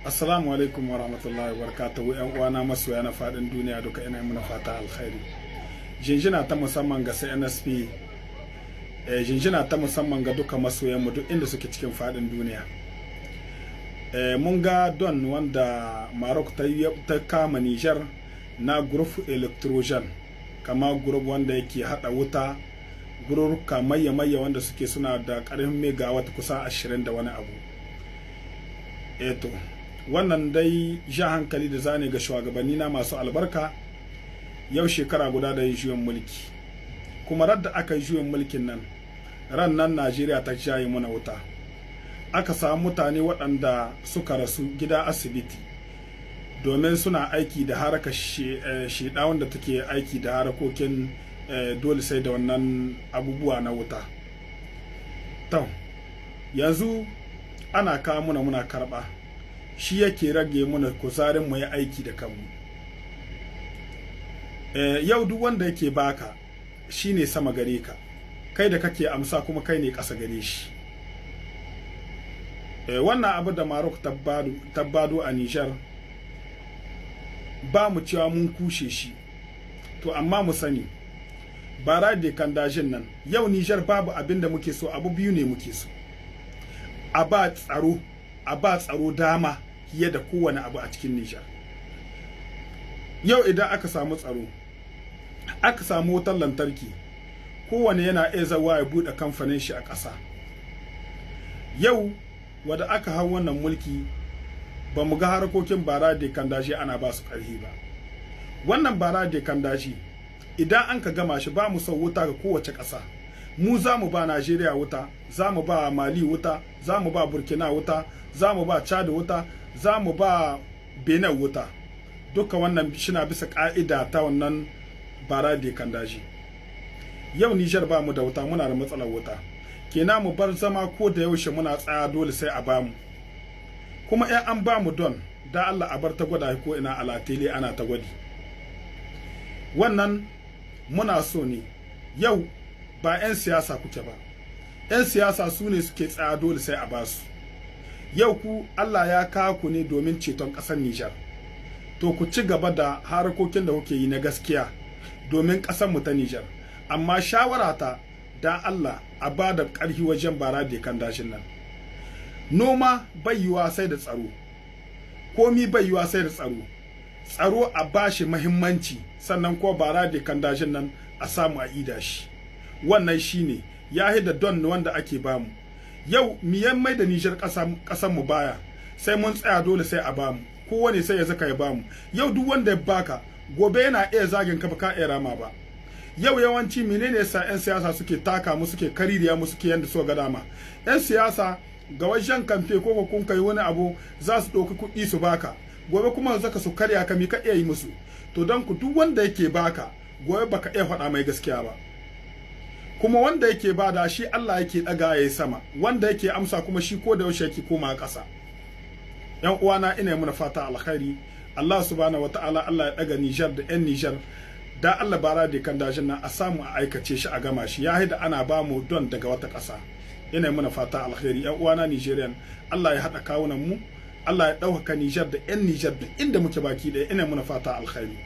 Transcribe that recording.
Assalamu alaikum wa rahmatullahi wa barakatuhu ‘yan uwana masoya na faɗin duniya duka ina muna fata alkhairi. Jinjina ta musamman ga CNSP, jinjina ta musamman ga duka masoyanmu duk inda suke cikin faɗin duniya. Mun ga don wanda Maroc ta kama Niger na group electrogen, kama group wanda yake hada wuta, gururuka mayya wanda suke suna da ƙarfin megawatt kusa 20 da wani abu. Eto wannan dai ja hankali da zane ga shugabanni na masu albarka. Yau shekara guda da yin juyin mulki, kuma radda aka yi juyin mulkin nan ran nan Najeriya ta jaye mana wuta, aka samu mutane waɗanda suka rasu gida asibiti domin suna aiki da harkar shida wanda take aiki da harakokin dole sai da wannan abubuwa na wuta. To yanzu ana kawo muna karɓa, shi yake rage muna kuzarin mu yi aiki da kanmu. Yau duk wanda yake baka shine sama gare ka, kai da kake amsa kuma kai ne ƙasa gare shi. Wannan abu da Maroc tabbado a Niger ba mu cewa mun kushe shi, to amma mu sani bara da kandajin nan yau Niger babu abin da muke so, abu biyu ne muke so: a ba tsaro dama fiye da kowane abu a cikin Niger. Yau idan aka samu tsaro, aka samu wutar lantarki, kowane yana iya zawa ya buɗe kamfanin shi a ƙasa. Yau wadda aka hau wannan mulki ba mu ga harkokin bara da kandashi ana ba su ƙarfi ba. Wannan bara da kandashi idan an ka gama shi ba mu son wuta ga kowace ƙasa. Mu za mu ba Najeriya wuta, za mu ba Mali wuta, za mu ba Burkina wuta, za mu ba Chad wuta, za mu ba Benin wuta. Duka wannan shina bisa ƙa'ida ta wannan bara da kandashi. Yau Niger ba mu da wuta, muna da matsalar wuta. Kenan mu bar zama ko da yaushe muna tsaya dole sai a bamu. Kuma in an bamu don da Allah a bar ta gwada ko ina alatele ana ta gwadi. Wannan muna so ne. Yau ba 'yan siyasa kuke ba. 'Yan siyasa su ne suke tsaya dole sai a basu. Yau ku Allah ya kawo ku ne domin ceton ƙasar Niger. To ku ci gaba da harkokin da kuke yi na gaskiya domin ƙasar mu ta Niger. Amma shawara ta dan Allah a ba da ƙarfi wajen bara da kandashin nan. Noma bai yiwa sai da tsaro, komi bai yiwa sai da tsaro. Tsaro a bashi muhimmanci, sannan ko bara da kandashin nan a samu a ida shi. Wannan shine ya da don wanda ake bamu. Yau miyan mai da Niger ƙasar mu baya, sai mun tsaya dole sai a bamu, kowane sai ya zaka ya bamu. Yau duk wanda ya baka gobe yana iya zagin ka ba ka iya rama ba. Yau yawanci menene yasa 'yan siyasa suke taka mu, suke kaririya mu, suke yanda so ga dama? 'Yan siyasa ga wajen kamfe ko kun kai wani abu za su ɗauki kuɗi su baka, gobe kuma zaka su karya ka mi ka iya yi musu. To don ku duk wanda yake baka gobe baka iya faɗa mai gaskiya ba. Kuma wanda yake bada shi Allah yake ɗaga yayi sama, wanda yake amsa kuma shi ko da yaushe yake koma ƙasa. 'Yan uwana ina muna fata alkhairi. Allah subhanahu wataala Allah ya ɗaga Niger da 'yan Niger. Da Allah bara da kandashin nan a samu a aikace shi a gama shi, ya da ana ba mu don daga wata ƙasa. Ina muna fata alkhairi. 'Yan uwana Nigerian, Allah ya haɗa kawunan mu, Allah ya ɗaukaka Niger da 'yan Niger duk inda muke baki ɗaya. Ina muna fata alkhairi.